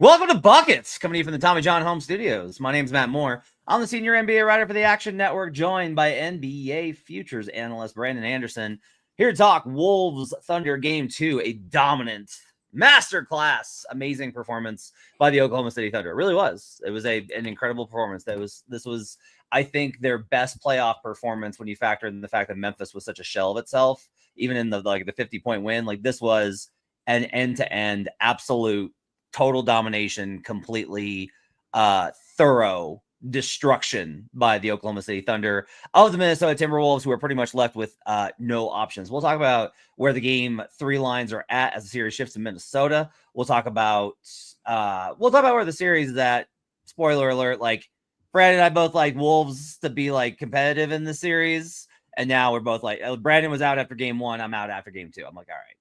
Welcome to Buckets, coming to you from the Tommy John Home Studios. My name's Matt Moore. I'm the senior NBA writer for the Action Network, joined by NBA futures analyst Brandon Anderson. Here to talk Wolves-Thunder Game 2, a dominant masterclass, amazing performance by the Oklahoma City Thunder. It really was. It was an incredible performance. This was, I think, their best playoff performance when you factor in the fact that Memphis was such a shell of itself, even in the 50-point win. Like, this was an end-to-end absolute total domination, completely thorough destruction by the Oklahoma City Thunder of the Minnesota Timberwolves, who are pretty much left with no options. We'll talk about where the game 3 lines are at as the series shifts to Minnesota. We'll talk about where the series is at. Spoiler alert, like Brandon and I both like Wolves to be like competitive in the series. And now we're both like, Brandon was out after game 1. I'm out after game 2. I'm like, all right,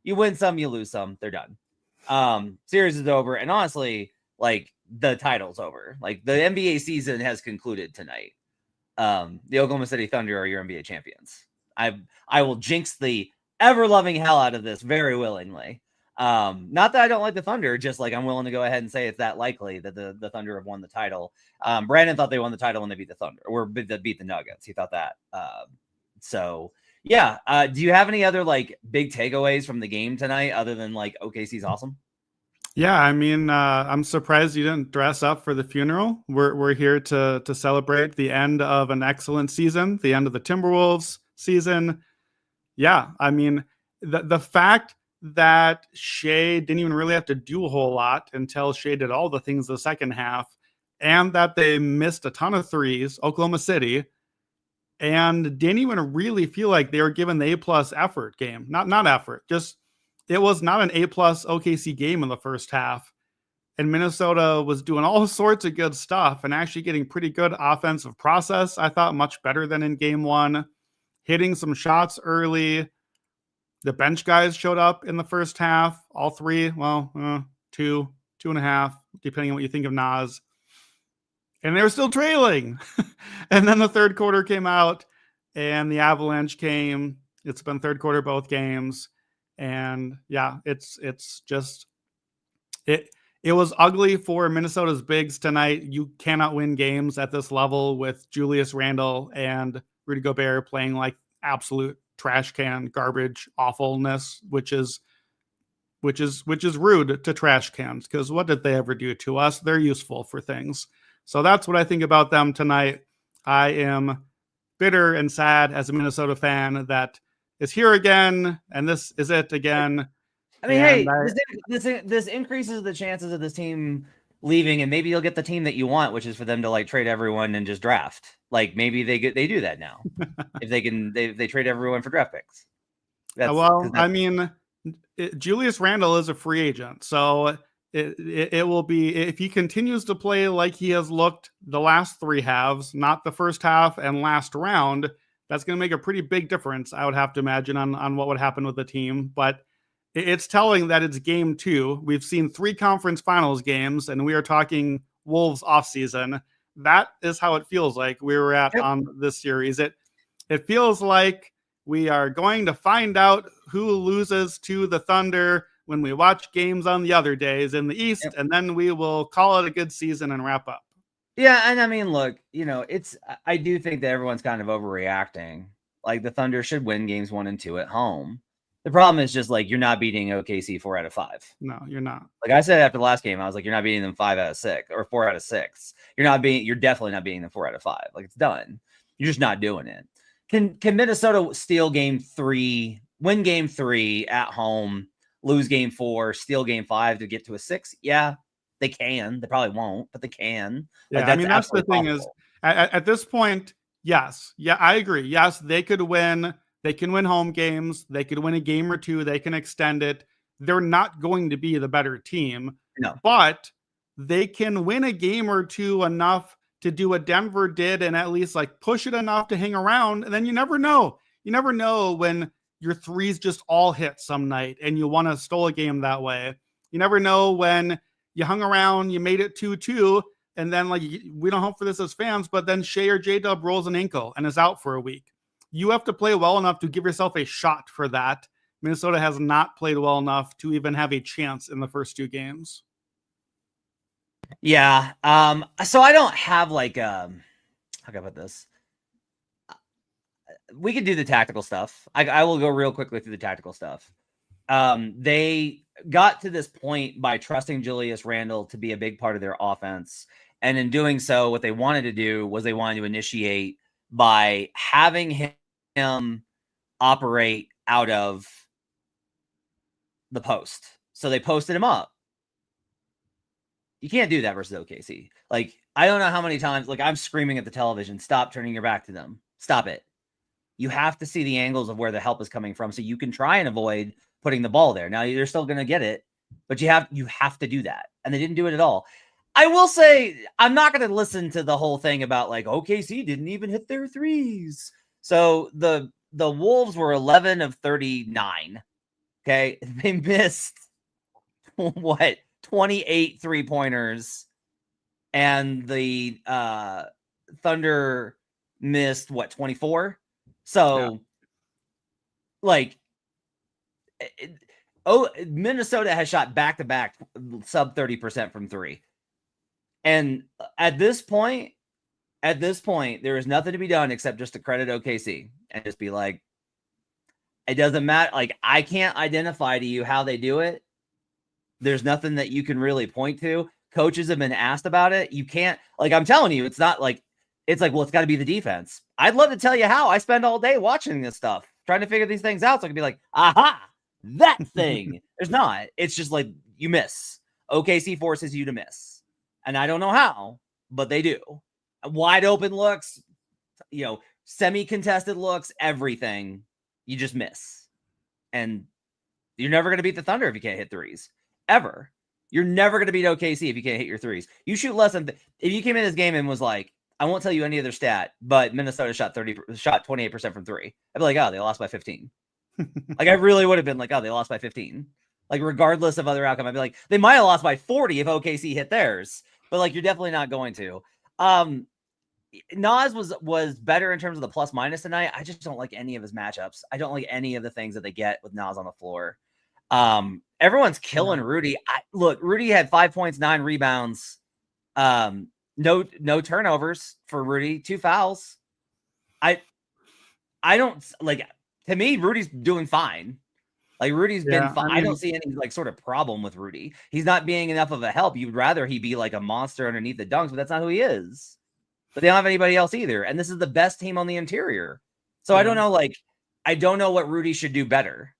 you win some, you lose some. They're done. Series is over, and honestly, like, the title's over. Like, the NBA season has concluded tonight. The Oklahoma City Thunder are your NBA champions. I will jinx the ever-loving hell out of this very willingly. Not that I don't like the Thunder, just like I'm willing to go ahead and say it's that likely that the Thunder have won the title. Brandon thought they won the title when they beat the Thunder, or beat the Nuggets. He thought that. Yeah. Do you have any other like big takeaways from the game tonight other than like OKC's awesome? Yeah, I mean, I'm surprised you didn't dress up for the funeral. We're here to celebrate the end of an excellent season, the end of the Timberwolves season. Yeah, I mean, the fact that Shea didn't even really have to do a whole lot until Shea did all the things the second half, and that they missed a ton of threes, Oklahoma City, and didn't even really feel like they were given the A+ effort game. Not effort, just it was not an A+ OKC game in the first half. And Minnesota was doing all sorts of good stuff and actually getting pretty good offensive process. I thought much better than in game 1, hitting some shots early. The bench guys showed up in the first half, all 3, well, 2, 2.5, depending on what you think of Nas. And they were still trailing. And then the third quarter came out and the avalanche came. It's been third quarter both games. And yeah, it's just it was ugly for Minnesota's bigs tonight. You cannot win games at this level with Julius Randle and Rudy Gobert playing like absolute trash can garbage awfulness, which is rude to trash cans, because what did they ever do to us? They're useful for things. So that's what I think about them tonight. I am bitter and sad as a Minnesota fan that is here again, and this is it again. I mean, this increases the chances of this team leaving, and maybe you'll get the team that you want, which is for them to like trade everyone and just draft. Like maybe they do that now if they trade everyone for draft picks. I mean, Julius Randle is a free agent, so it will be, if he continues to play like he has looked the last 3 halves, not the first half and last round, that's going to make a pretty big difference, I would have to imagine, on what would happen with the team. But it's telling that it's game 2. We've seen 3 conference finals games, and we are talking Wolves offseason. That is how it feels like we were at on this series. It feels like we are going to find out who loses to the Thunder when we watch games on the other days in the East, and then we will call it a good season and wrap up. Yeah, and I mean, look, I do think that everyone's kind of overreacting. Like, the Thunder should win games 1 and 2 at home. The problem is just like you're not beating OKC 4 out of 5. No, you're not. Like I said after the last game, I was like, you're not beating them 5 out of 6 or 4 out of 6. You're definitely not beating them 4 out of 5. Like, it's done. You're just not doing it. Can Minnesota steal game 3, win game 3 at home, lose game 4, steal game 5 to get to a 6? Yeah, they can. They probably won't, but they can. Yeah, like, I mean, that's the thing possible. Is at this point, yes. Yeah, I agree. Yes, they could win. They can win home games. They could win a game or 2. They can extend it. They're not going to be the better team. No. But they can win a game or 2 enough to do what Denver did and at least like push it enough to hang around. And then you never know. You never know when your threes just all hit some night and you want to stole a game that way. You never know when you hung around, you made it 2-2, and then like we don't hope for this as fans, but then Shea or J-Dub rolls an ankle and is out for a week. You have to play well enough to give yourself a shot for that. Minnesota has not played well enough to even have a chance in the first 2 games. Yeah. So I don't have like how can I put this? We could do the tactical stuff. I will go real quickly through the tactical stuff. They got to this point by trusting Julius Randle to be a big part of their offense. And in doing so, what they wanted to do was they wanted to initiate by having him operate out of the post. So they posted him up. You can't do that versus OKC. Like, I don't know how many times, like, I'm screaming at the television, stop turning your back to them. Stop it. You have to see the angles of where the help is coming from so you can try and avoid putting the ball there. Now, you're still going to get it, but you have to do that. And they didn't do it at all. I will say, I'm not going to listen to the whole thing about, like, OKC didn't even hit their threes. So the Wolves were 11 of 39. Okay. They missed what? 28 3-pointers, and the Thunder missed what, 24? So like Minnesota has shot back-to-back sub 30% from 3. And at this point, there is nothing to be done except just to credit OKC and just be like, it doesn't matter. Like, I can't identify to you how they do it. There's nothing that you can really point to. Coaches have been asked about it. You can't, like, I'm telling you, it's not like, it's like, well, it's got to be the defense. I'd love to tell you how. I spend all day watching this stuff, trying to figure these things out. So I can be like, aha, that thing. There's not. It's just like, you miss. OKC forces you to miss. And I don't know how, but they do. Wide open looks, semi-contested looks, everything. You just miss. And you're never going to beat the Thunder if you can't hit threes. Ever. You're never going to beat OKC if you can't hit your threes. You shoot less than if you came in this game and was like, I won't tell you any other stat, but Minnesota shot 28% from 3. I'd be like, oh, they lost by 15. Like, I really would have been like, oh, they lost by 15. Like, regardless of other outcome, I'd be like, they might have lost by 40 if OKC hit theirs, but like, you're definitely not going to. Nas was better in terms of the plus minus tonight. I just don't like any of his matchups. I don't like any of the things that they get with Nas on the floor. Everyone's killing Rudy. Look, Rudy had 5 points, 9 rebounds, no turnovers for Rudy, 2 fouls. I don't like, to me, Rudy's doing fine. Like, Rudy's been fine. I don't see any like sort of problem with Rudy. He's not being enough of a help. You'd rather he be like a monster underneath the dunks, but that's not who he is. But they don't have anybody else either. And this is the best team on the interior. So I don't know, like, I don't know what Rudy should do better.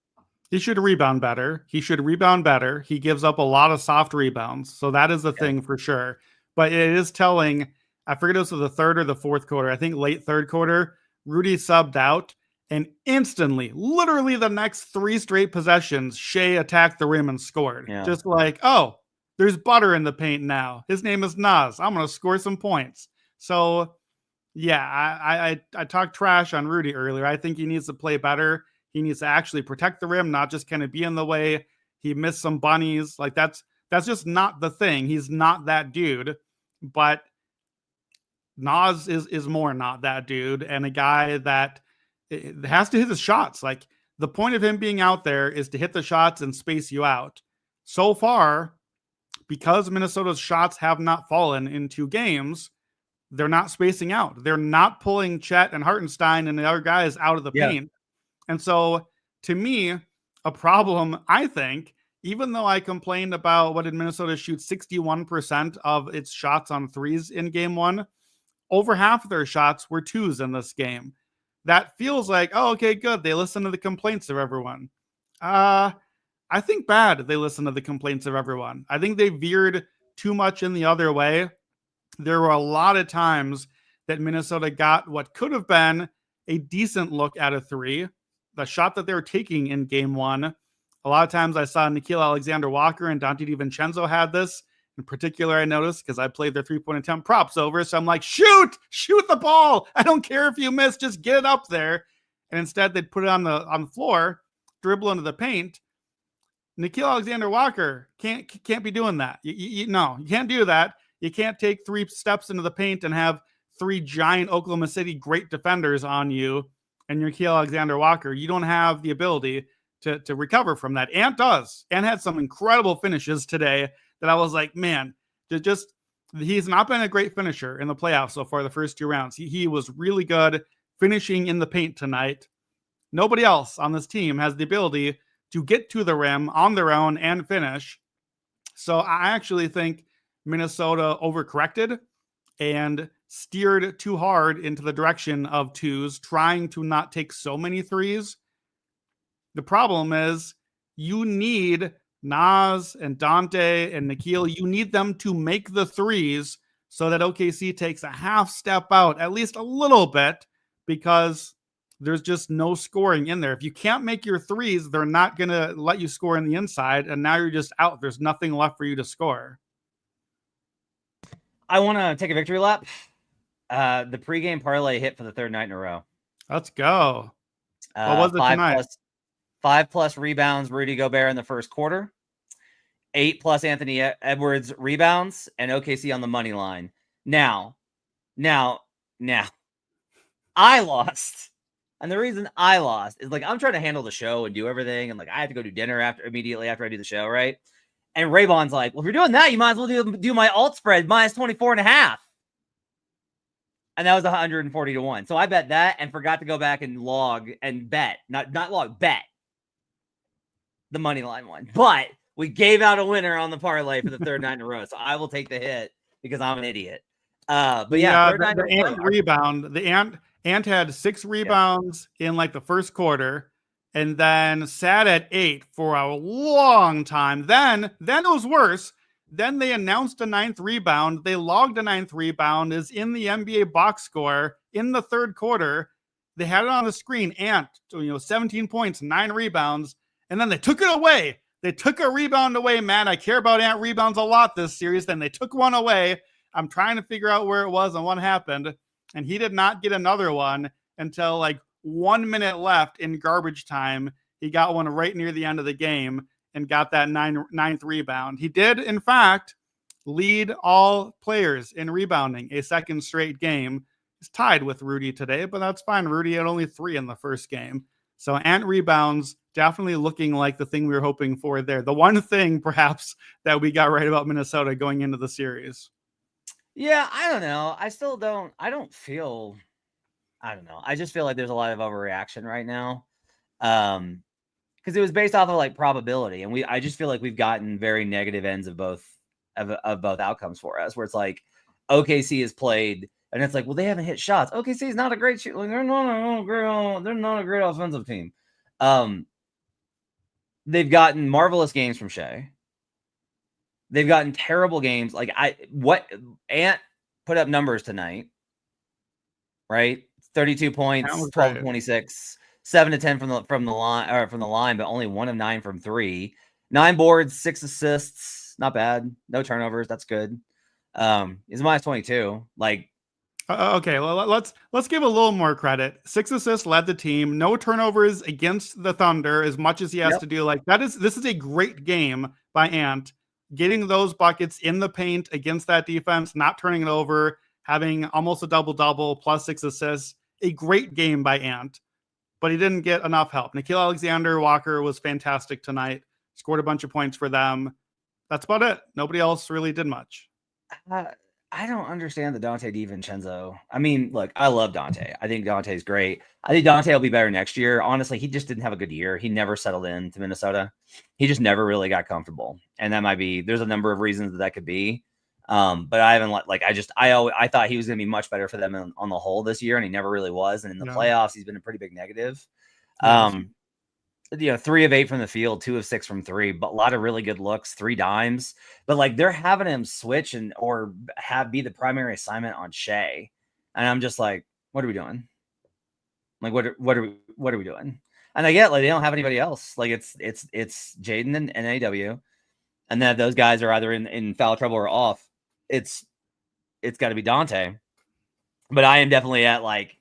He should rebound better. He gives up a lot of soft rebounds. So that is the thing for sure. But it is telling, I forget if it was the third or the fourth quarter. I think late third quarter, Rudy subbed out, and instantly, literally the next 3 straight possessions, Shea attacked the rim and scored. Yeah. Just like, oh, there's butter in the paint now. His name is Nas. I'm going to score some points. So, yeah, I talked trash on Rudy earlier. I think he needs to play better. He needs to actually protect the rim, not just kind of be in the way. He missed some bunnies. Like, that's just not the thing. He's not that dude. But Nas is more not that dude, and a guy that has to hit his shots. Like, the point of him being out there is to hit the shots and space you out. So far, because Minnesota's shots have not fallen in 2 games, they're not spacing out. They're not pulling Chet and Hartenstein and the other guys out of the paint. And so, to me, a problem, I think, even though I complained about what did Minnesota shoot 61% of its shots on threes in game 1, over half of their shots were 2s in this game. That feels like, oh, okay, good. They listen to the complaints of everyone. I think bad they listen to the complaints of everyone. I think they veered too much in the other way. There were a lot of times that Minnesota got what could have been a decent look at a 3. The shot that they were taking in game 1, a lot of times I saw Nickeil Alexander-Walker and Dante DiVincenzo had this. In particular, I noticed because I played their 3-point attempt props over. So I'm like, shoot the ball. I don't care if you miss, just get it up there. And instead they'd put it on the floor, dribble into the paint. Nickeil Alexander-Walker can't be doing that. No, you can't do that. You can't take 3 steps into the paint and have 3 giant Oklahoma City great defenders on you and your Nickeil Alexander-Walker. You don't have the ability to recover from that. Ant does. Ant had some incredible finishes today that I was like, man, just He's not been a great finisher in the playoffs so far, the first 2 rounds. He was really good finishing in the paint tonight. Nobody else on this team has the ability to get to the rim on their own and finish. So I actually think Minnesota overcorrected and steered too hard into the direction of twos, trying to not take so many threes. The problem is you need Nas and Dante and Nikhil, you need them to make the threes so that OKC takes a half step out, at least a little bit, because there's just no scoring in there. If you can't make your threes, they're not going to let you score in the inside, and now you're just out. There's nothing left for you to score. I want to take a victory lap. The pregame parlay hit for the 3rd night in a row. Let's go. What was it tonight? 5+ rebounds, Rudy Gobert in the first quarter. 8+ Anthony Edwards rebounds, and OKC on the money line. Now, I lost. And the reason I lost is like I'm trying to handle the show and do everything. And like I have to go do dinner immediately after I do the show, right? And Raybon's like, well, if you're doing that, you might as well do my alt spread minus 24.5. And that was 140 to 1. So I bet that and forgot to go back and log and bet. Not log, bet the money line one. But we gave out a winner on the parlay for the 3rd night in a row. So I will take the hit because I'm an idiot. But yeah, the Ant rebound. The Ant had 6 rebounds in like the first quarter, and then sat at 8 for a long time. Then it was worse. Then they announced a 9th rebound. They logged a 9th rebound is in the NBA box score in the 3rd quarter. They had it on the screen. Ant, 17 points, 9 rebounds, and then they took it away. They took a rebound away, Matt. I care about Ant rebounds a lot this series. Then they took one away. I'm trying to figure out where it was and what happened. And he did not get another one until like 1 minute left in garbage time. He got one right near the end of the game and got that 9th rebound. He did, in fact, lead all players in rebounding a 2nd straight game. He's tied with Rudy today, but that's fine. Rudy had only 3 in the first game. So Ant rebounds definitely looking like the thing we were hoping for there. The one thing, perhaps, that we got right about Minnesota going into the series. Yeah, I don't know. I just feel like there's a lot of overreaction right now. Because it was based off of like probability. And I just feel like we've gotten very negative ends of both outcomes for us, where it's like OKC has played and it's like, well, they haven't hit shots. OKC is not a great shoot. Like, they're not a great offensive team. They've gotten marvelous games from Shea. They've gotten terrible games. Like Ant put up numbers tonight, right? 32 points, 12 26, 7 to 10 from the line, but only 1 of 9 from 3. 9 boards, 6 assists, not bad. No turnovers, that's good. He's minus 22. Like, okay, well, let's give a little more credit. 6 assists led the team. No turnovers against the Thunder, as much as he has to do. Like this is a great game by Ant. Getting those buckets in the paint against that defense, not turning it over, having almost a double-double plus 6 assists. A great game by Ant, but he didn't get enough help. Nickeil Alexander-Walker was fantastic tonight. Scored a bunch of points for them. That's about it. Nobody else really did much. I don't understand the Dante DiVincenzo. I mean, look, I love Dante. I think Dante's great. I think Dante will be better next year. Honestly, he just didn't have a good year. He never settled into Minnesota. He just never really got comfortable. And that might be, there's a number of reasons that could be. But I haven't I thought he was going to be much better for them on the whole this year, and he never really was. And in the playoffs, he's been a pretty big negative. 3 of 8 from the field, 2 of 6 from 3, but a lot of really good looks, 3 dimes. But like they're having him switch or be the primary assignment on Shea, and I'm just like, what are we doing? Like what are we doing? And I get like they don't have anybody else. Like it's Jaden and AW, and then those guys are either in foul trouble or off. It's got to be Dante. But I am definitely at like,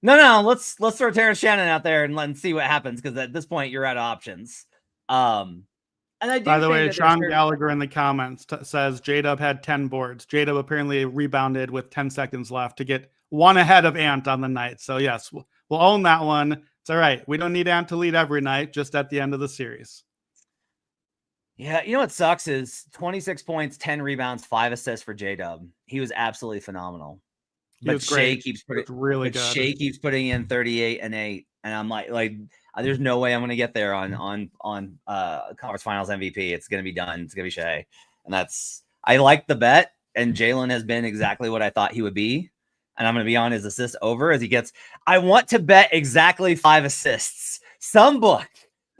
no, let's throw Terrence Shannon out there and see what happens, because at this point you're out of options. And I do. By the way, Sean Gallagher in the comments says J-Dub had 10 boards. J-Dub apparently rebounded with 10 seconds left to get 1 ahead of Ant on the night. So yes, we'll own that one. It's all right. We don't need Ant to lead every night, just at the end of the series. Yeah, you know what sucks is 26 points, 10 rebounds, 5 assists for J-Dub. He was absolutely phenomenal. He was great. But really good. Shea keeps putting in 38 and 8, and I'm like, there's no way I'm gonna get there on conference finals MVP. It's gonna be done. It's gonna be Shea, and I like the bet. And Jalen has been exactly what I thought he would be, and I'm gonna be on his assist over as he gets. I want to bet exactly 5 assists. Some book,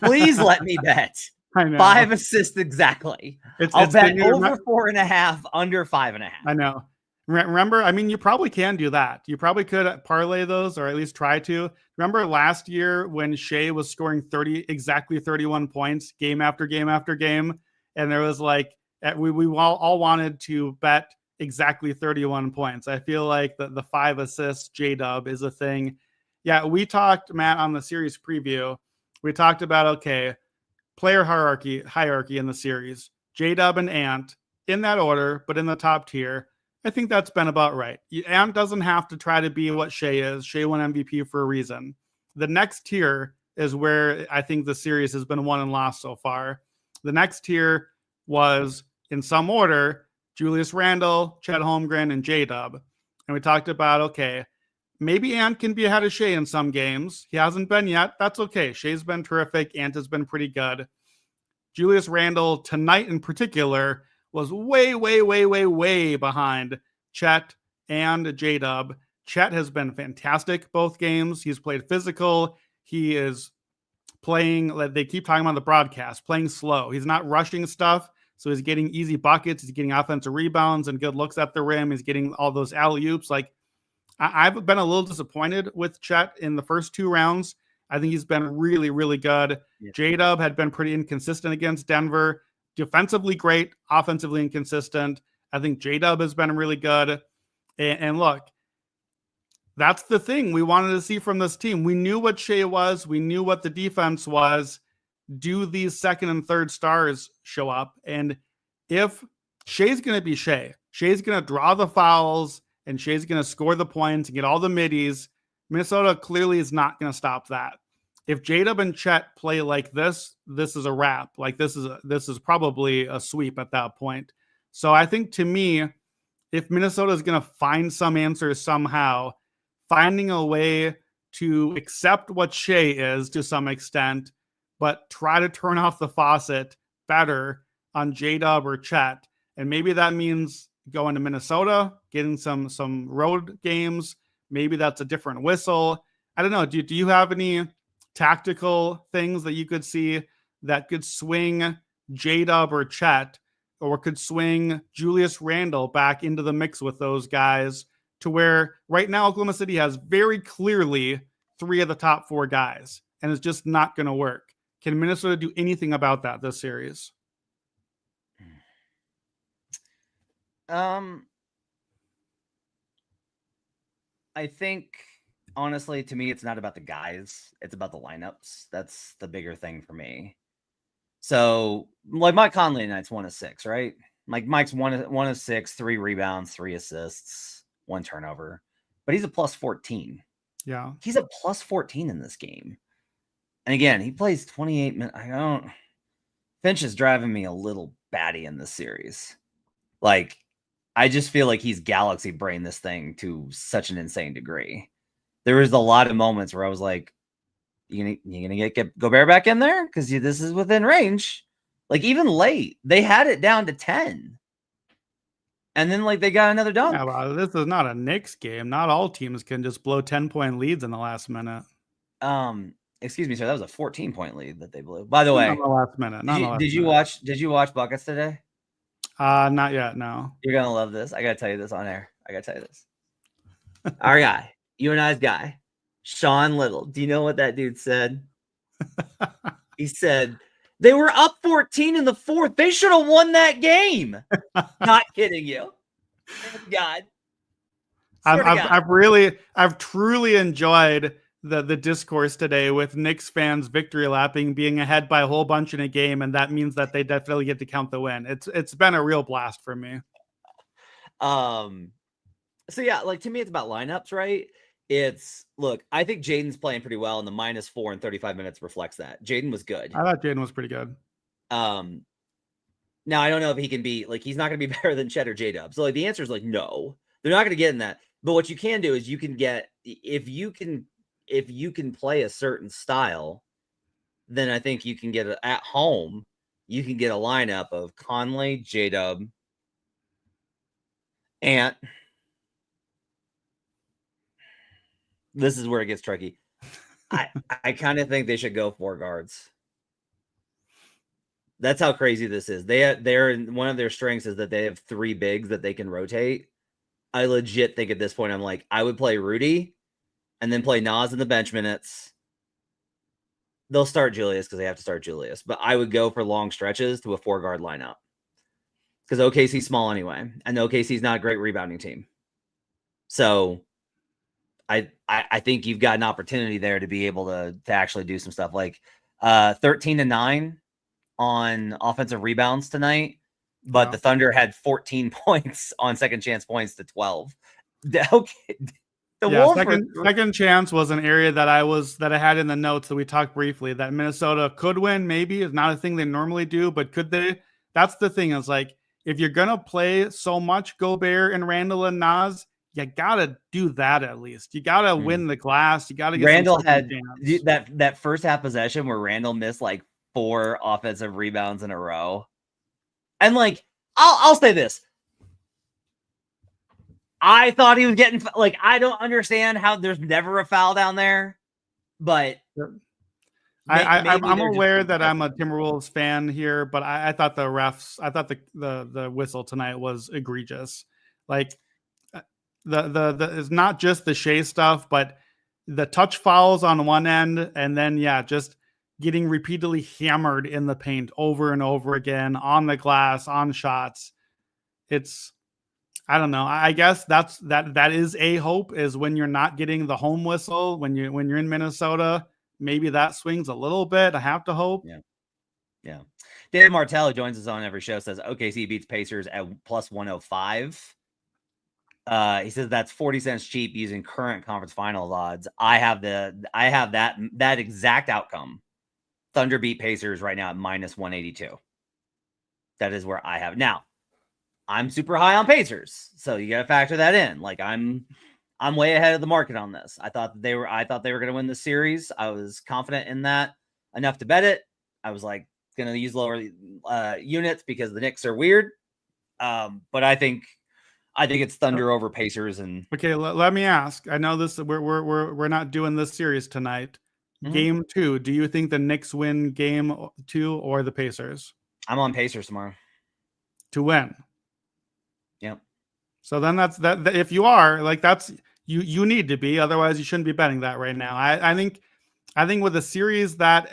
please let me bet. I know. 5 assists exactly. I'll bet over 4.5, under 5.5. I know. Remember, I mean, you probably can do that. You probably could parlay those, or at least try to. Remember last year when Shea was scoring exactly 31 points game after game after game, and there was like we all wanted to bet exactly 31 points. I feel like the 5 assists J-Dub is a thing. Yeah, we talked, Matt, on the series preview. We talked about, okay, player hierarchy in the series. J-Dub and Ant in that order, but in the top tier. I think that's been about right. Ant doesn't have to try to be what Shea is. Shea won MVP for a reason. The next tier is where I think the series has been won and lost so far. The next tier was, in some order, Julius Randle, Chet Holmgren, and J-Dub. And we talked about, okay, maybe Ant can be ahead of Shea in some games. He hasn't been yet. That's okay. Shea's been terrific. Ant has been pretty good. Julius Randle, tonight in particular, was way behind Chet and J-Dub. Chet has been fantastic both games. He's played physical. He is playing, like they keep talking about the broadcast, playing slow. He's not rushing stuff, so he's getting easy buckets. He's getting offensive rebounds and good looks at the rim. He's getting all those alley-oops. Like, I've been a little disappointed with Chet in the first 2 rounds. I think he's been really good. Yeah. J-Dub had been pretty inconsistent against Denver. Defensively great, offensively inconsistent. I think J-Dub has been really good. And look, that's the thing we wanted to see from this team. We knew what Shea was. We knew what the defense was. Do these second and third stars show up? And if Shea's going to be Shea's going to draw the fouls, and Shea's going to score the points and get all the middies, Minnesota clearly is not going to stop that. If J-Dub and Chet play like this is a wrap. Like this is probably a sweep at that point. So I think, to me, if Minnesota is going to find some answers somehow, finding a way to accept what Shea is to some extent, but try to turn off the faucet better on J-Dub or Chet. And maybe that means going to Minnesota, getting some road games. Maybe that's a different whistle. I don't know. Do you have any tactical things that you could see that could swing J-Dub or Chet, or could swing Julius Randle back into the mix with those guys, to where right now Oklahoma City has very clearly 3 of the top 4 guys, and it's just not going to work? Can Minnesota do anything about that this series? I think, honestly, to me, it's not about the guys. It's about the lineups. That's the bigger thing for me. So, like, Mike Conley tonight's 1 of 6, right? Like, Mike's 1 of 6, 3 rebounds, 3 assists, 1 turnover. But he's a plus 14. Yeah. He's a plus 14 in this game. And again, he plays 28 minutes. Finch is driving me a little batty in this series. Like, I just feel like he's galaxy brain this thing to such an insane degree. There was a lot of moments where I was like, you gonna get Gobert back in there? Because this is within range. Like, even late, they had it down to 10. And then, like, they got another dunk. Yeah, well, this is not a Knicks game. Not all teams can just blow 10-point leads in the last minute. Excuse me, sir. That was a 14-point lead that they blew. By the way, not the last minute. Did you watch Buckets today? Not yet. No. You're gonna love this. I gotta tell you this on air. Our guy, you and I's guy, Sean Little. Do you know what that dude said? He said they were up 14 in the 4th. They should have won that game. Not kidding you. God. I've truly enjoyed the discourse today with Knicks fans victory lapping, being ahead by a whole bunch in a game, and that means that they definitely get to count the win. It's been a real blast for me. So yeah, like, to me, it's about lineups, right? Look, I think Jaden's playing pretty well, and the -4 in 35 minutes reflects that. Jaden was good. I thought Jaden was pretty good. Now I don't know if he can be like he's not going to be better than Chet or J-Dub. So like the answer is like no, they're not going to get in that. But what you can do is you can get if you can play a certain style, then I think you can get at home. You can get a lineup of Conley, J-Dub, Ant. This is where it gets tricky. I kind of think they should go 4 guards. That's how crazy this is. They're one of their strengths is that they have 3 bigs that they can rotate. I legit think at this point I'm like I would play Rudy and then play Nas in the bench minutes. They'll start Julius because they have to start Julius, but I would go for long stretches to a 4 guard lineup because OKC's small anyway, and OKC's not a great rebounding team. So I think you've got an opportunity there to be able to actually do some stuff like 13-9 on offensive rebounds tonight, but the Thunder had 14 points on second chance points to 12. Okay. Second chance was an area that I had in the notes that we talked briefly that Minnesota could win. Maybe it's not a thing they normally do, but could they? That's the thing is like, if you're going to play so much Gobert and Randall and Nas, you got to do that at least. You got to win the glass. You got to get Randall had that first half possession where Randall missed like 4 offensive rebounds in a row. And like, I'll say this. I thought he was getting like, I don't understand how there's never a foul down there, but I'm aware that I'm a Timberwolves fan here, but I thought the refs, I thought the whistle tonight was egregious. Like the it's not just the Shea stuff, but the touch fouls on one end, and then just getting repeatedly hammered in the paint over and over again on the glass, on shots. It's, I don't know. I guess that is a hope, is when you're not getting the home whistle, when you're in Minnesota, maybe that swings a little bit. I have to hope. Yeah. David Martell, who joins us on every show, says OKC beats Pacers at plus 105. He says that's 40 cents cheap using current conference finals odds. I have that exact outcome. Thunder beat Pacers right now at minus 182. That is where I have now. I'm super high on Pacers, so you got to factor that in. Like I'm way ahead of the market on this. I thought they were going to win the series. I was confident in that enough to bet it. I was like going to use lower units because the Knicks are weird. But I think it's Thunder over Pacers. And okay, let me ask. I know this. We're not doing this series tonight. Mm-hmm. Game 2. Do you think the Knicks win game 2 or the Pacers? I'm on Pacers tomorrow to win. Yep. So then that's that. If you are like, that's you need to be. Otherwise, you shouldn't be betting that right now. I think with a series that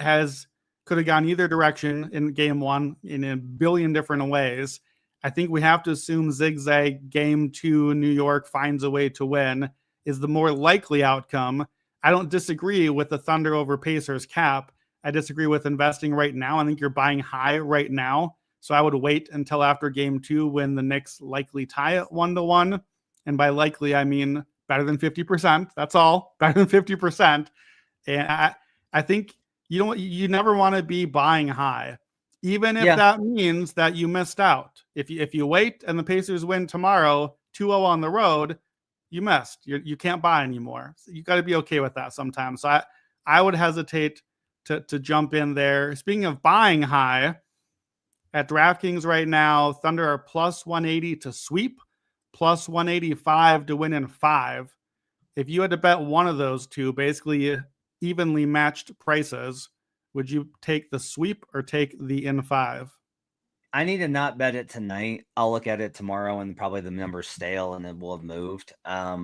could have gone either direction in game 1 in a billion different ways, I think we have to assume zigzag game 2, New York finds a way to win is the more likely outcome. I don't disagree with the Thunder over Pacers cap. I disagree with investing right now. I think you're buying high right now. So I would wait until after game 2 when the Knicks likely tie it 1-1. And by likely, I mean better than 50%. That's all. Better than 50%. And I think you never want to be buying high, even if that means that you missed out. If you wait and the Pacers win tomorrow, 2-0 on the road, you missed. You can't buy anymore. So you got to be okay with that sometimes. So I would hesitate to jump in there. Speaking of buying high, at DraftKings right now, Thunder are plus 180 to sweep, plus 185 to win in 5. If you had to bet one of those two, basically evenly matched prices, would you take the sweep or take the in 5? I need to not bet it tonight. I'll look at it tomorrow and probably the number's stale and then we'll have moved. I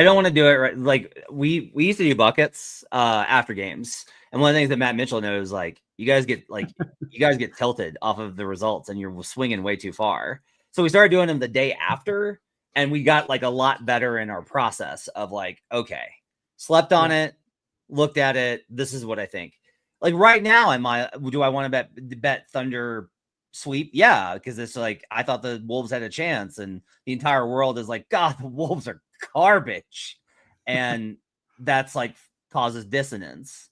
don't want to do it right. Like we used to do buckets after games. And one of the things that Matt Mitchell knows, like you guys get tilted off of the results and you're swinging way too far. So we started doing them the day after and we got like a lot better in our process of like, okay, slept on it, looked at it. This is what I think. Like right now, do I want to bet Thunder sweep? Yeah, because it's like I thought the Wolves had a chance, and the entire world is like, God, the Wolves are garbage, and that's like causes dissonance.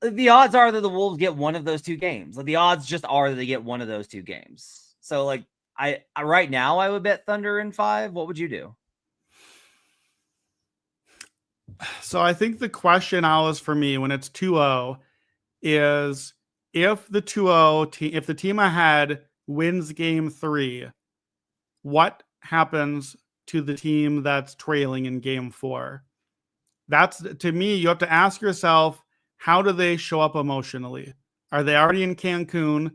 The odds are that the Wolves get one of those two games. Like, the odds just are that they get one of those two games. So, like, I right now I would bet Thunder in 5. What would you do? So I think the question always for me when it's 2-0 is if the 2-0 team, if the team ahead wins game 3, what happens to the team that's trailing in game 4? That's, to me, you have to ask yourself, how do they show up emotionally? Are they already in Cancun?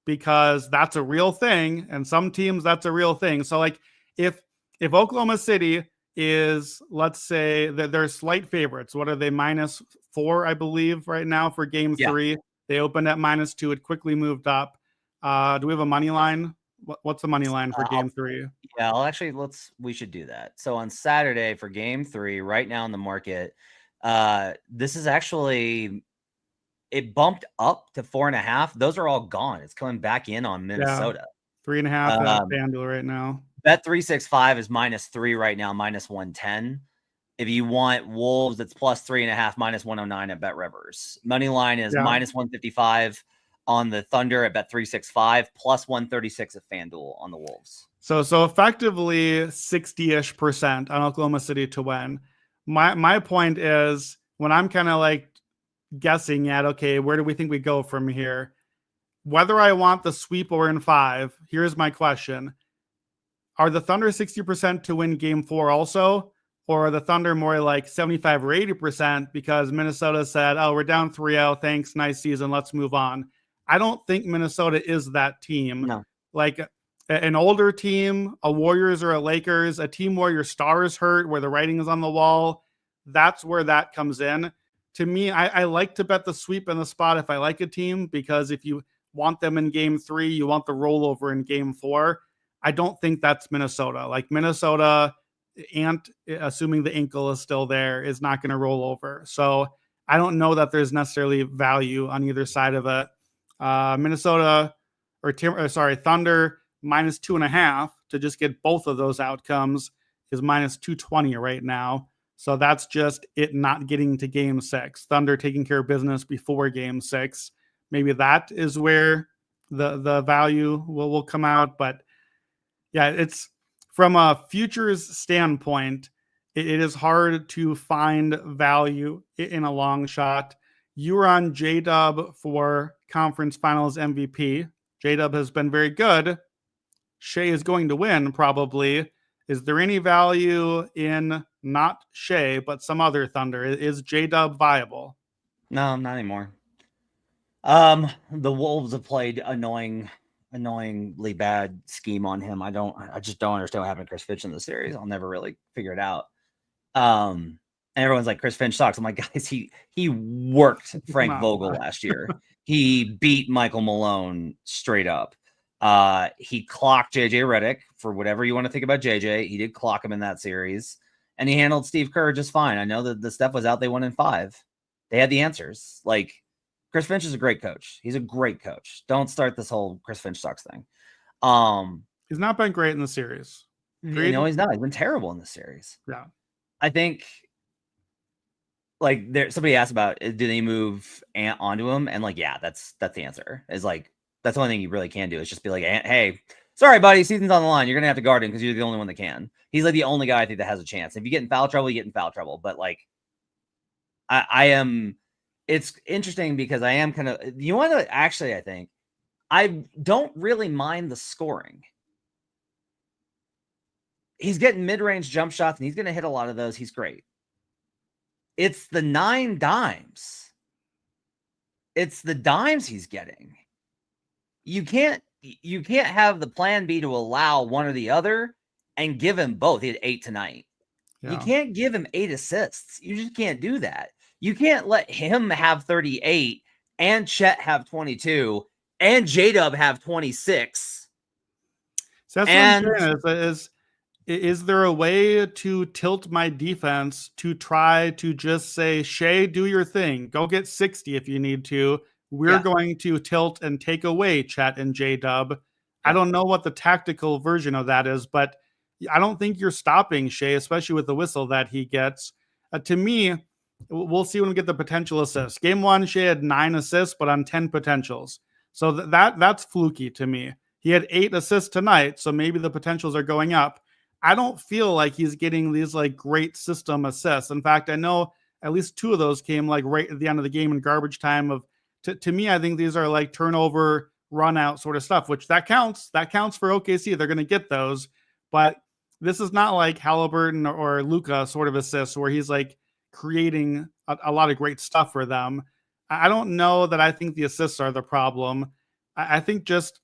Because that's a real thing, and some teams that's a real thing. So like if Oklahoma City is, let's say that they're slight favorites, what are they, -4 I believe right now for game 3? They opened at -2, it quickly moved up. Do we have a money line? What's the money line for game 3? Yeah, I'll actually, we should do that. So on Saturday for game 3, right now in the market, this is actually, it bumped up to 4.5. Those are all gone. It's coming back in on Minnesota. 3.5 at FanDuel right now. Bet 365 is -3 right now, -110. If you want Wolves, it's +3.5, -109 at Bet Rivers. Money line is -155 on the Thunder at Bet 365, +136 at FanDuel on the Wolves. So effectively 60-ish% on Oklahoma City to win. My point is, when I'm kind of like guessing at, okay, where do we think we go from here? Whether I want the sweep or in 5, here's my question. Are the Thunder 60% to win game 4 also? Or are the Thunder more like 75 or 80% because Minnesota said, oh, we're down 3-0, thanks, nice season, let's move on? I don't think Minnesota is that team. No. Like an older team, a Warriors or a Lakers, a team where your stars hurt, where the writing is on the wall, that's where that comes in. To me, I like to bet the sweep in the spot if I like a team, because if you want them in game 3, you want the rollover in game 4. I don't think that's Minnesota. Like Minnesota, assuming the ankle is still there, is not going to roll over. So I don't know that there's necessarily value on either side of it. Minnesota Thunder -2.5 to just get both of those outcomes is -220 right now. So that's just it not getting to game 6. Thunder taking care of business before game 6. Maybe that is where the value will come out. But yeah, it's from a futures standpoint, it is hard to find value in a long shot. You were on J-Dub for conference finals MVP. J-Dub has been very good. Shea is going to win probably. Is there any value in not Shea, but some other Thunder? Is J-Dub viable? No, not anymore. The Wolves have played annoyingly bad scheme on him. I just don't understand what happened to Chris Finch in the series. I'll never really figure it out. And everyone's like, Chris Finch sucks. I'm like, guys, he worked Frank Vogel last year. He beat Michael Malone straight up. He clocked JJ Redick, for whatever you want to think about JJ. He did clock him in that series, and he handled Steve Kerr just fine. I know that the stuff was out. They won in 5. They had the answers. Like, Chris Finch is a great coach. He's a great coach. Don't start this whole Chris Finch sucks thing. He's not been great in the series. No, he's not. He's been terrible in the series. Yeah. I think, like, somebody asked about, do they move Ant onto him? And like, yeah, that's the answer. Is like, that's the only thing you really can do, is just be like, Ant, hey, sorry, buddy, season's on the line. You're gonna have to guard him because you're the only one that can. He's like the only guy I think that has a chance. If you get in foul trouble, you get in foul trouble. But like, I am. It's interesting because I am kind of. You want to actually? I think I don't really mind the scoring. He's getting mid-range jump shots, and he's going to hit a lot of those. He's great. It's the 9 dimes. It's the dimes he's getting. You can't have the plan B to allow one or the other and give him both. He had 8 tonight. Yeah. You can't give him 8 assists. You just can't do that. You can't let him have 38 and Chet have 22 and J-Dub have 26. So that's what I'm saying is there a way to tilt my defense to try to just say, Shea, do your thing. Go get 60 if you need to. We're going to tilt and take away Chet and J-Dub. Yeah. I don't know what the tactical version of that is, but I don't think you're stopping Shea, especially with the whistle that he gets. To me, We'll see when we get the potential assists. Game 1, Shai had 9 assists, but on 10 potentials. So that's fluky to me. He had 8 assists tonight, so maybe the potentials are going up. I don't feel like he's getting these like great system assists. In fact, I know at least 2 of those came like right at the end of the game in garbage time. To me, I think these are like turnover, run out sort of stuff, which that counts. That counts for OKC. They're going to get those, but this is not like Halliburton or Luka sort of assists where he's like creating a lot of great stuff for them. I don't know that I think the assists are the problem. I think just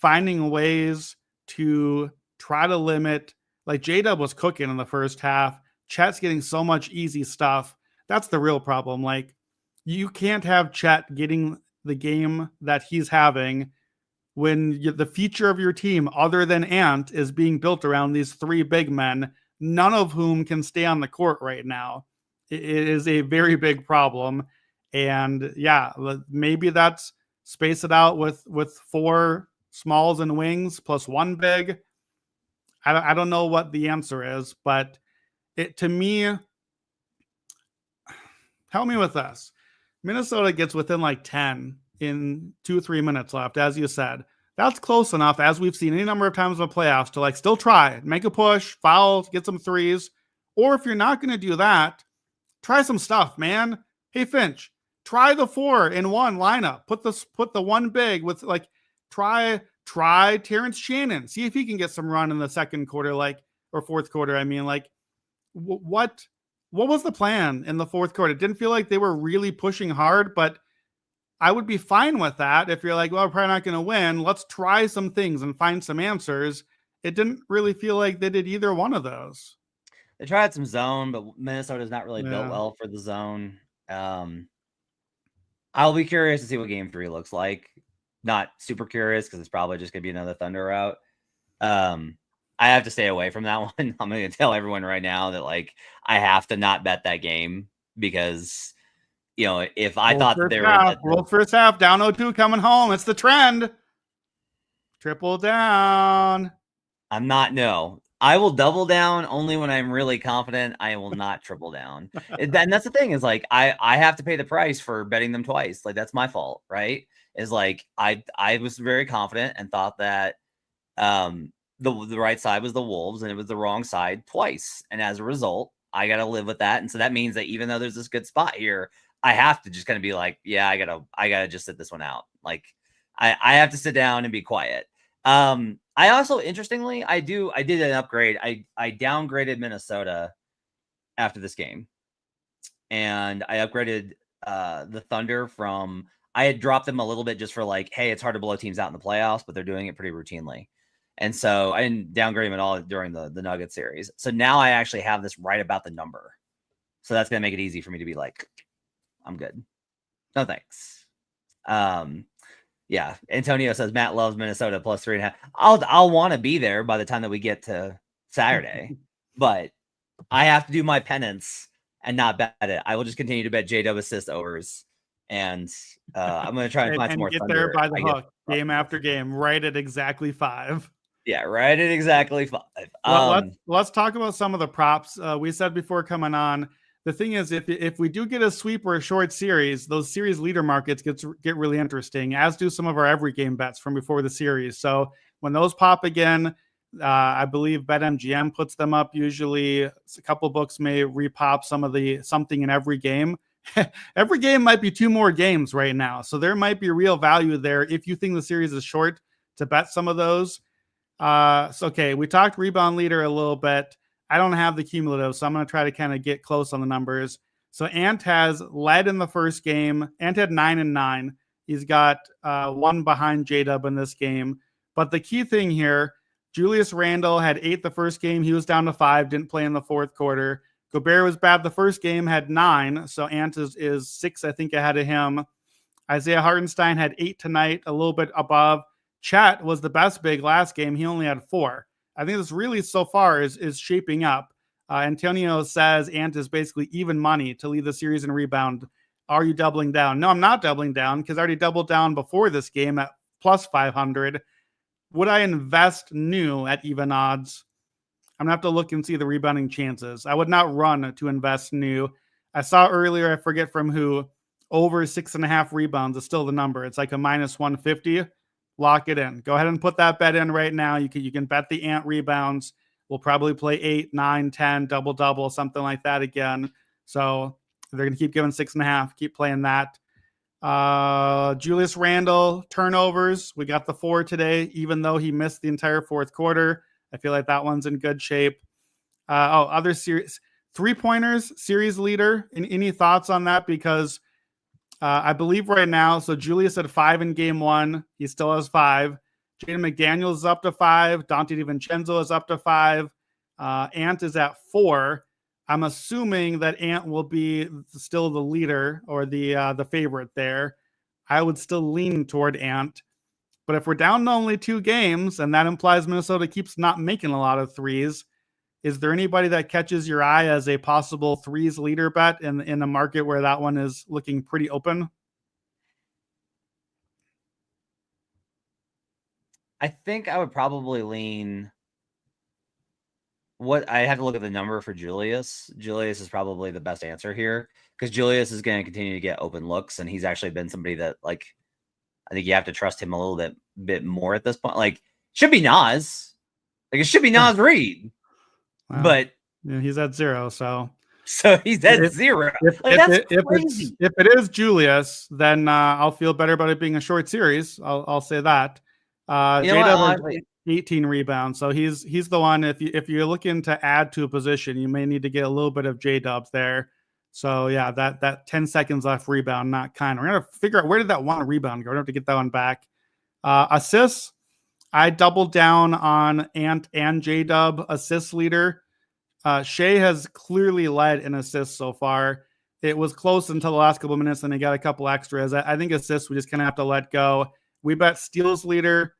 finding ways to try to limit, like J-Dub was cooking in the first half. Chet's getting so much easy stuff. That's the real problem. Like, you can't have Chet getting the game that he's having when the feature of your team, other than Ant, is being built around these 3 big men, none of whom can stay on the court right now. It is a very big problem. And yeah, maybe that's space it out with 4 smalls and wings plus 1 big. I don't know what the answer is, but to me, help me with this. Minnesota gets within like 10 in 2-3 minutes left, as you said. That's close enough, as we've seen any number of times in the playoffs, to like still try, make a push, foul, get some threes. Or if you're not going to do that, try some stuff, man. Hey, Finch, try the 4-in-1 lineup. Put the 1 big with like try Terrence Shannon. See if he can get some run in the second quarter, like, or fourth quarter. I mean, like, what was the plan in the fourth quarter? It didn't feel like they were really pushing hard, but I would be fine with that if you're like, well, we're probably not going to win. Let's try some things and find some answers. It didn't really feel like they did either one of those. They tried some zone, but Minnesota's not really built well for the zone. I'll be curious to see what game 3 looks like. Not super curious because it's probably just going to be another Thunder route. I have to stay away from that one. I'm going to tell everyone right now that like I have to not bet that game because, you know, if I thought that they were first half down 0-2 coming home, it's the trend. Triple down. I will double down only when I'm really confident. I will not triple down. And that's the thing is like I have to pay the price for betting them twice. Like that's my fault, right? Is like I was very confident and thought that the right side was the Wolves and it was the wrong side twice. And as a result, I got to live with that. And so that means that even though there's this good spot here, I have to just kind of be like, yeah, I gotta just sit this one out. Like I have to sit down and be quiet. I also, interestingly, I did an upgrade. I downgraded Minnesota after this game, and I upgraded the Thunder from. I had dropped them a little bit just for like, hey, it's hard to blow teams out in the playoffs, but they're doing it pretty routinely, and so I didn't downgrade them at all during the Nuggets series. So now I actually have this right about the number, so that's gonna make it easy for me to be like, I'm good. No thanks. Yeah, Antonio says Matt loves Minnesota plus 3.5. I'll want to be there by the time that we get to Saturday, but I have to do my penance and not bet it. I will just continue to bet J-Dub assist overs, and I'm going to try and find some more. Get there by the hook, game after game, right at exactly 5. Yeah, right at exactly 5. Let's talk about some of the props. We said before coming on. The thing is, if we do get a sweep or a short series, those series leader markets get really interesting, as do some of our every game bets from before the series. So when those pop again, I believe BetMGM puts them up usually. A couple books may repop some of the something in every game. Every game might be 2 more games right now. So there might be real value there if you think the series is short to bet some of those. Okay, we talked rebound leader a little bit. I don't have the cumulative, so I'm going to try to kind of get close on the numbers. So Ant has led in the first game. Ant had 9 and 9. He's got 1 behind J-Dub in this game. But the key thing here, Julius Randle had 8 the first game. He was down to 5, didn't play in the fourth quarter. Gobert was bad the first game, had 9. So Ant is 6, I think, ahead of him. Isaiah Hartenstein had 8 tonight, a little bit above. Chet was the best big last game. He only had 4. I think this really so far is shaping up. Antonio says Ant is basically even money to lead the series in rebound. Are you doubling down? No, I'm not doubling down because I already doubled down before this game at plus 500. Would I invest new at even odds? I'm going to have to look and see the rebounding chances. I would not run to invest new. I saw earlier, I forget from who, over 6.5 rebounds is still the number. It's like a minus 150. Lock it in. Go ahead and put that bet in right now. You can bet the Ant rebounds. We'll probably play 8, 9, 10, double, something like that again. So they're going to keep giving 6.5. Keep playing that. Julius Randle turnovers. We got the 4 today, even though he missed the entire fourth quarter. I feel like that one's in good shape. Other series 3-pointers, series leader. Any thoughts on that? Because I believe right now, so Julius had 5 in game 1. He still has 5. Jaden McDaniels is up to 5. Dante DiVincenzo is up to 5. Ant is at 4. I'm assuming that Ant will be still the leader or the favorite there. I would still lean toward Ant. But if we're down to only 2 games, and that implies Minnesota keeps not making a lot of threes, is there anybody that catches your eye as a possible threes leader bet in a market where that one is looking pretty open? I think I would probably lean. What I have to look at the number for Julius. Julius is probably the best answer here because Julius is going to continue to get open looks, and he's actually been somebody that, like, I think you have to trust him a little bit more at this point. Like, should be Nas. Like, it should be Nas Reed. Well, but yeah, he's at 0, so he's at 0. If it is Julius, then I'll feel better about it being a short series. I'll say that. J-Dub has 18 rebounds, so he's the one. If you're looking to add to a position, you may need to get a little bit of J-Dub there. So yeah, that 10 seconds left rebound, not kind. We're gonna figure out where did that one rebound go. We're gonna have to get that one back. Assists. I doubled down on Ant and J-Dub assist leader. Shea has clearly led in assists so far. It was close until the last couple of minutes, and they got a couple extras. I think assists we just kind of have to let go. We bet steals leader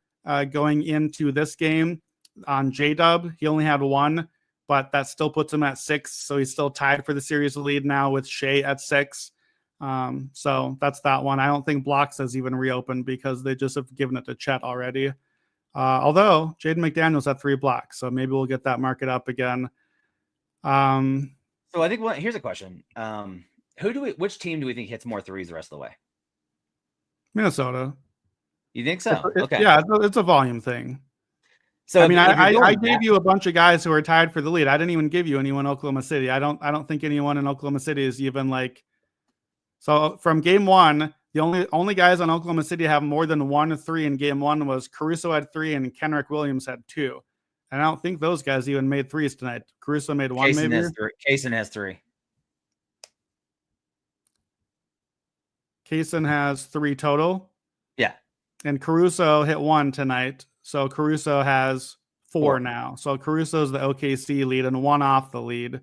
going into this game on J-Dub. He only had 1, but that still puts him at 6, so he's still tied for the series lead now with Shea at 6. So that's that one. I don't think blocks has even reopened because they just have given it to Chet already. Although Jaden McDaniels had 3 blocks, so maybe we'll get that market up again. So I think here's a question. Which team do we think hits more threes the rest of the way? Minnesota. You think so? Okay. Yeah, it's a volume thing. So I mean, I gave you a bunch of guys who are tied for the lead. I didn't even give you anyone in Oklahoma City. I don't think anyone in Oklahoma City is even like. So from game 1, the only guys on Oklahoma City have more than 1 3 in game 1 was Caruso had 3 and Kenrick Williams had 2. And I don't think those guys even made threes tonight. Caruso made 1, Kaysen maybe. Kaysen has 3. Kaysen has 3 total. Yeah. And Caruso hit 1 tonight. So Caruso has 4 now. So Caruso's the OKC lead and 1 off the lead.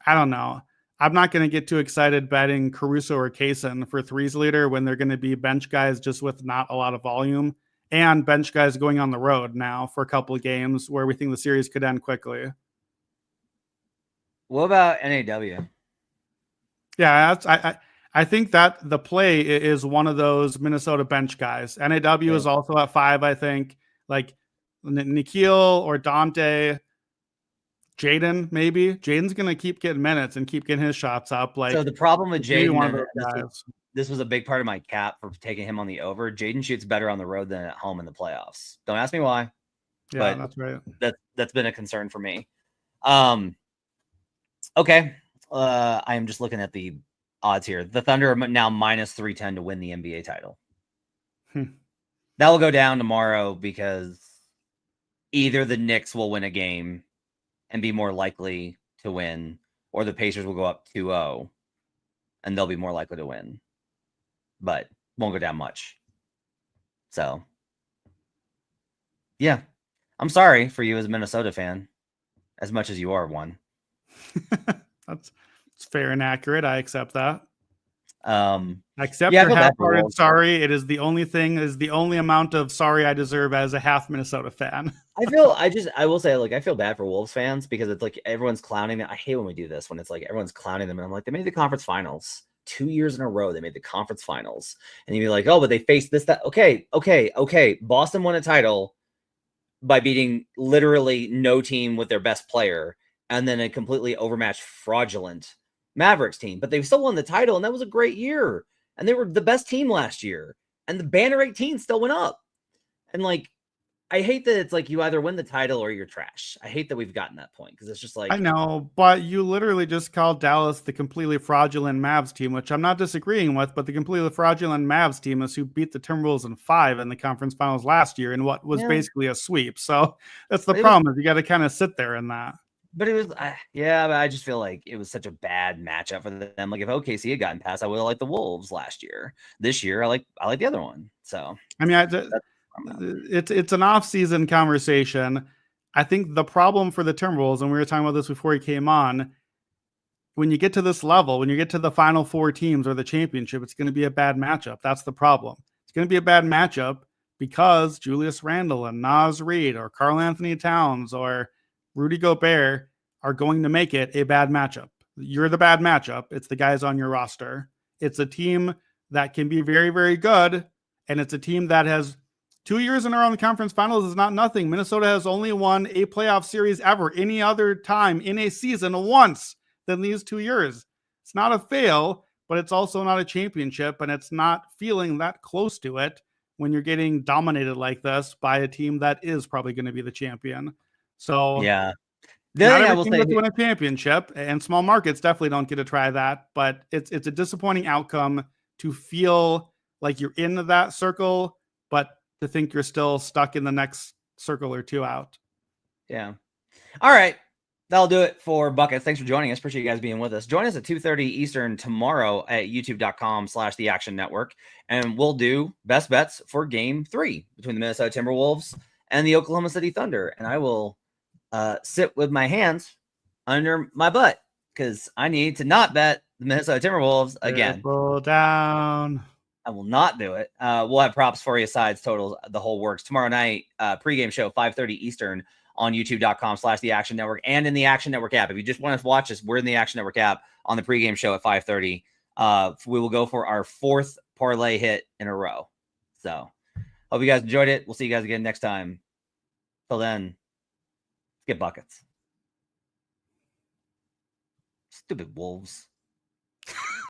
I don't know. I'm not going to get too excited betting Caruso or Kaysen for threes leader when they're going to be bench guys just with not a lot of volume. And bench guys going on the road now for a couple of games where we think the series could end quickly. What about NAW? Yeah, I think that the play is one of those Minnesota bench guys. NAW is also at 5, I think. Like Nikhil or Dante, Jaden, maybe. Jaden's going to keep getting minutes and keep getting his shots up. Like, so the problem with Jaden, this was a big part of my cap for taking him on the over. Jaden shoots better on the road than at home in the playoffs. Don't ask me why. Yeah, that's right. That's been a concern for me. Okay. I am just looking at the odds here. The Thunder are now minus 310 to win the NBA title. That will go down tomorrow because either the Knicks will win a game and be more likely to win, or the Pacers will go up 2-0 and they'll be more likely to win. But won't go down much. So, yeah. I'm sorry for you as a Minnesota fan, as much as you are one. That's fair and accurate. I accept that. Except your half-hearted sorry. It is the only amount of sorry I deserve as a half Minnesota fan. I will say, like, I feel bad for Wolves fans because it's like everyone's clowning them. I hate when we do this, when it's like everyone's clowning them. And I'm like, they made the conference finals 2 years in a row. They made the conference finals. And you'd be like, oh, but they faced this, that. Okay. Boston won a title by beating literally no team with their best player. And then a completely overmatched, fraudulent Mavericks team, but they still won the title, and that was a great year. And they were the best team last year. And the banner 18 still went up. And like, I hate that it's like you either win the title or you're trash. I hate that we've gotten that point because it's just like, I know, but you literally just called Dallas the completely fraudulent Mavs team, which I'm not disagreeing with, but the completely fraudulent Mavs team is who beat the Timberwolves in 5 in the conference finals last year in what was basically a sweep. So that's the problem is you got to kind of sit there in that. But it was, but I just feel like it was such a bad matchup for them. Like if OKC had gotten past, I would have liked the Wolves last year. This year, I like the other one. So I mean, it's an off-season conversation. I think the problem for the Timberwolves, and we were talking about this before he came on, when you get to this level, when you get to the final 4 teams or the championship, it's going to be a bad matchup. That's the problem. It's going to be a bad matchup because Julius Randle and Naz Reid or Karl Anthony Towns or Rudy Gobert are going to make it a bad matchup. You're the bad matchup. It's the guys on your roster. It's a team that can be very, very good, and it's a team that has 2 years in a row in the conference finals is not nothing. Minnesota has only won a playoff series ever any other time in a season once than these 2 years. It's not a fail, but it's also not a championship, and it's not feeling that close to it when you're getting dominated like this by a team that is probably going to be the champion. So yeah, not every team gets to win a championship, and small markets definitely don't get to try that. But it's a disappointing outcome to feel like you're in that circle, but to think you're still stuck in the next circle or 2 out. Yeah. All right. That'll do it for Buckets. Thanks for joining us. Appreciate you guys being with us. Join us at 2:30 Eastern tomorrow at youtube.com/The Action Network. And we'll do best bets for game 3 between the Minnesota Timberwolves and the Oklahoma City Thunder. And I will sit with my hands under my butt because I need to not bet the Minnesota Timberwolves again. Triple down. I will not do it. We'll have props for you, sides, totals, the whole works. Tomorrow night, pregame show, 5:30 Eastern on youtube.com/The Action Network and in the Action Network app. If you just want to watch us, we're in the Action Network app on the pregame show at 5:30. We will go for our 4th parlay hit in a row. So hope you guys enjoyed it. We'll see you guys again next time. Till then, let's get buckets. Stupid Wolves.